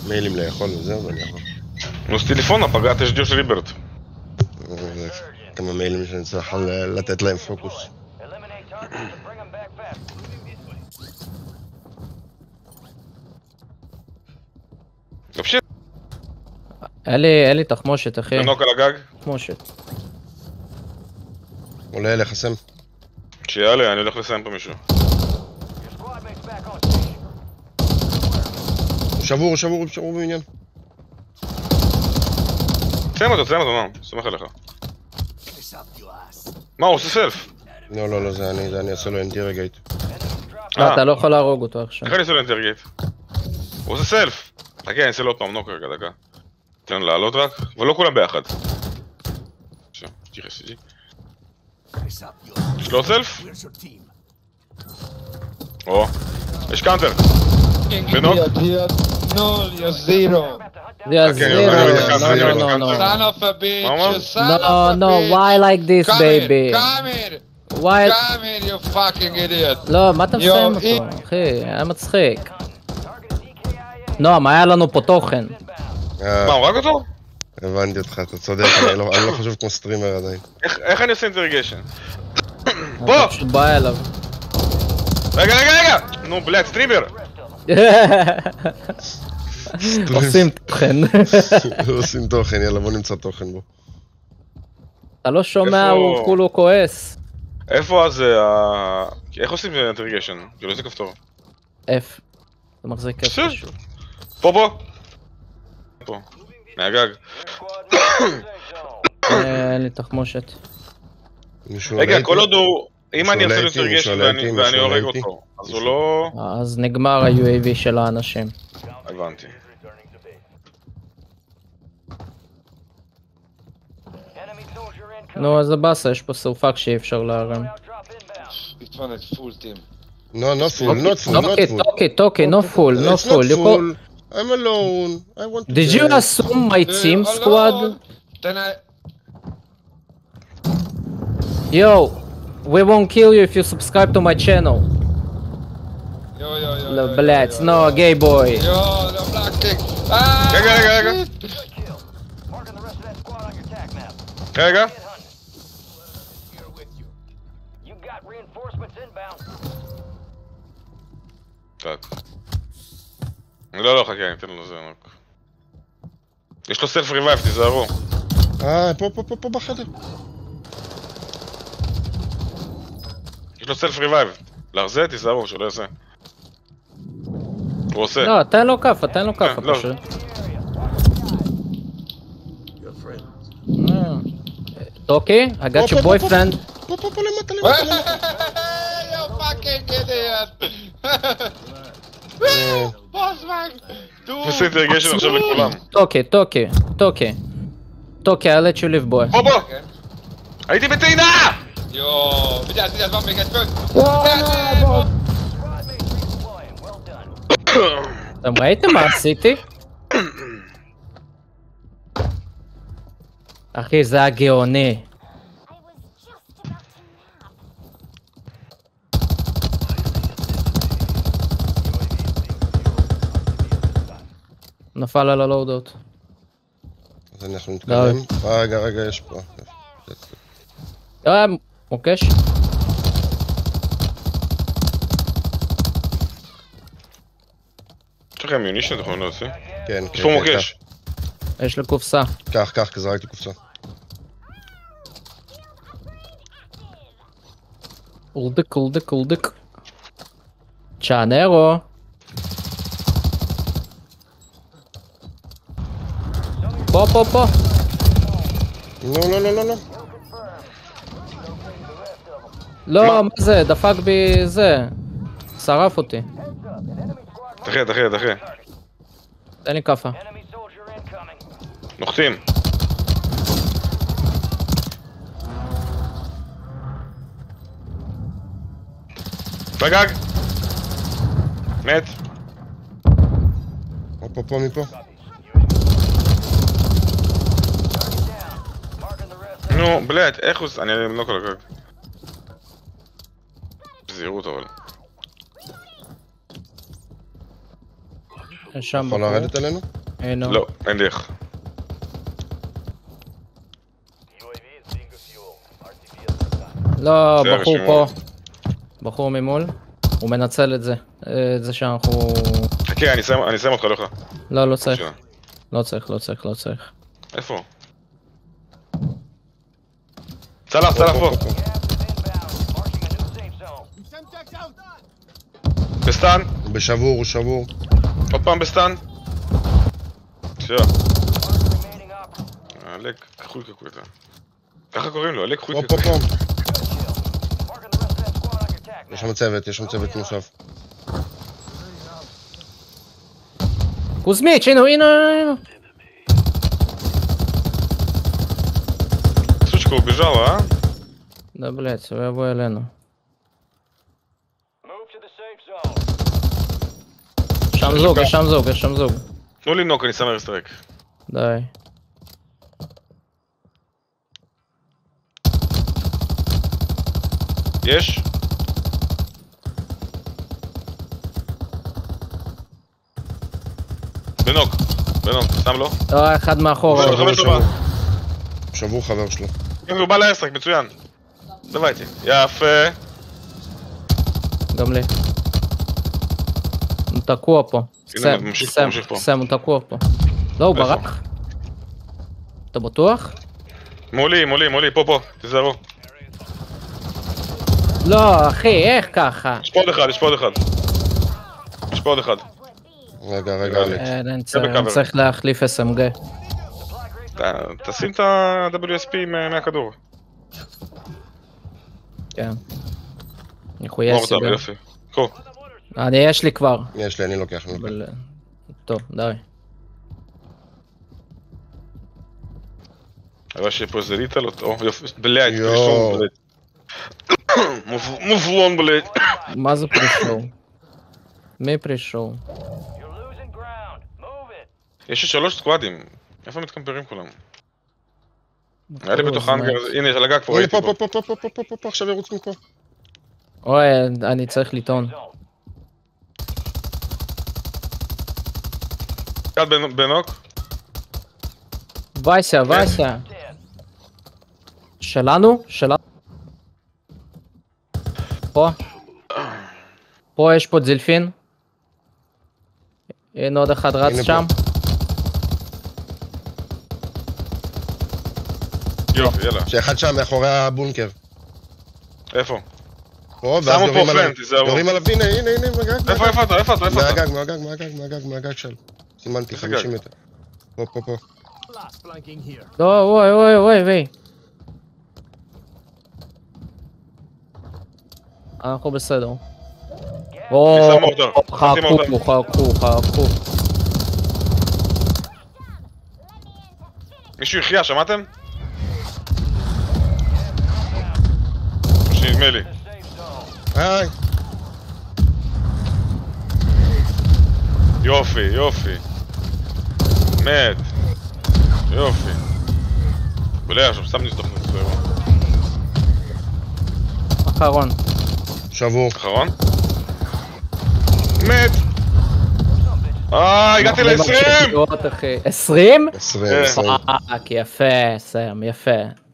מיילים לאכול וזהו, ואני יכול. נו, סטילפונה, פגעת, ждёшь ריברט. כמה מיילים שאני צריך לתת להם פוקוס. вообще, אין לי תחמושת, אחי. נוק על הגג. תחמושת. עולה אליך סם. שיעלה, אני הולך לסיים פה מישהו. הוא שבור בעניין. תסיים אותו, מה? סומך עליך. מה, הוא עושה סלף? לא, זה אני אעשה לו אינטרגייט. אתה לא יכול להרוג אותו עכשיו. איך אני אעשה לו אינטרגייט? הוא עושה סלף! חכה, אני אעשה לו עוד פעם נוק רגע, דקה. תן לו לעלות רק, ולא כולם ביחד. עכשיו, תתייחס איתי. יש לו עוד סלף? או, יש קאנטר! בנוק? No, you're zero. Yeah, zero. No. Son of a bitch. You son of a No, bitch. why like this, Come baby? here, come here. Why? Come here, you fucking idiot. לא, מה אתה מסיים אותו? אחי, היה מצחיק. נועם, היה לנו פה תוכן. מה, הוא הרג אותו? הבנתי אותך, אתה צודק, אני לא חושב כמו סטרימר עדיין. איך אני עושה אינטרגיישן? אתה פשוט בא אליו. רגע! נו, בלאט, סטרימר! עושים תוכן. עושים תוכן, יאללה בוא נמצא תוכן בו. אתה לא שומע, הוא כולו כועס. איפה אז איך עושים אינטרגיישן? כאילו איזה כפתור? F. אתה מחזיק F פשוט. פה. מהגג. אין לי תחמושת. רגע, כל עוד הוא... אם אני עושה לו אינטרגיישן ואני הורג אותו, אז הוא לא... אז נגמר ה-UAV של האנשים. הבנתי. נו, אז הבאסה, יש פה סופק שאי אפשר להרים. This one is full team. No, not full. Toki, no full. It's not full. I'm alone. I want to Did you assume my team squad? Then I... Yo, we won't kill you if you subscribe to my channel. Yo. Блять, no, gay boy. Yo, the black kick. רגע. לא, חכה, אני אתן לו זה רק. יש לו סלף ריבייב, תיזהרו. פה בחדר. יש לו סלף ריבייב. להרזה, תיזהרו, שלא יעשה. הוא עושה. לא, תן לו כף פשוט. Toki, I got your boyfriend. פה למטה. You fucking idiot. Bossman. עושה אינטרגיישן עכשיו לכולם. Toki, I'll let you live, boy. בוא! הייתי בטעינה! Yo, bitte, mach mich jetzt fünf. אתם ראיתם מה עשיתי? אחי, זה הגאוני. נפל על הלואודות. אז אנחנו נתקדם. רגע, יש פה. מוקש. יש לכם מיונישן, אתם יכולים להוציא? כן. יש פה מוקש. יש לו קופסה. קח, זרקתי קופסה. אולדק. צ'אנרו. פה. לא. לא, מה זה? דפק בי זה. שרף אותי. דחה. תן לי כפה. נוחתים. בגג! מת. פה מפה. נו, בלט, איך הוא... אני אמנוק על הגג. בזהירות אבל. יש שם יכול בחור. לרדת אלינו? הנה. לא, אין לי איך. לא, זה בחור הרשימה. פה. בחור ממול. הוא מנצל את זה. את זה שאנחנו... חכה, אני אסיים אותך, לך. לא, לא צריך. שנייה. לא צריך, לא צריך, לא צריך. איפה? צלח פה. בסטן? בשבור, הוא שבור. עוד פעם בסטן? שנייה. אלק חויקה. ככה קוראים לו, אלק פה, חויקה. פה, פה. יש שם צוות נוסף. קוזמיץ', הנה. Сучка убежала, а? Да, блядь, הוא יבוא אלינו. שם זוג. תנו לי נוק, אני שם ארסטרק. די. יש? בנוק, שם לו. לא, אחד מאחור. שבור חבר שלו. הוא בא לארסטרק, מצוין. דבייתי. יפה. גם לי. הוא תקוע פה. הנה, ממשיך פה. סם, הוא תקוע פה. לא, הוא איפה? ברח. אתה בטוח? מולי, פה, תיזהרו. לא, אחי, איך ככה? יש פה עוד אחד. רגע, אלק. אני צריך להחליף SMG. תשים את ה-WSP מהכדור. כן. ניחויי מורטל, סיגר. יופי. קו. יש לי כבר. יש לי, אני לוקח. אבל... טוב, די. אבל שיהיה פה איזה ליטל או יופי, בלעד, יואו. פרישון בלעד. מובלון בלעד. מה זה פרישור? מי פרישור? יש לי 3 סקואדים. איפה מתקמפרים כולם? היה לי בתוך האנגר, הנה, על הגג פה, הנה, ראיתי פה. פה, עכשיו ירוץ מפה. אוי, אני צריך לטעון. אחד בנוק. וייסה. שלנו? פה יש פה זילפין. הנה עוד אחד רץ הנה שם. יופי, יאללה. שאחד שם מאחורי הבונקר. איפה? פה, שמו פה פלנט, תיזהרו. יורים עליו, הנה, מהגג. איפה אתה? מהגג של. סימנתי, איזה 50 גג? מטר. פה. לא, וואי. אנחנו בסדר. שם מורטר. חכו. מישהו יחיה, שמעתם? שנדמה לי. היי. יופי. מת. יופי. בולע עכשיו, סתם נסתוך נצטוירו. אחרון. שבור. אחרון? מת! הגעתי ל-20! 20? 20. יפה, סם, יפה.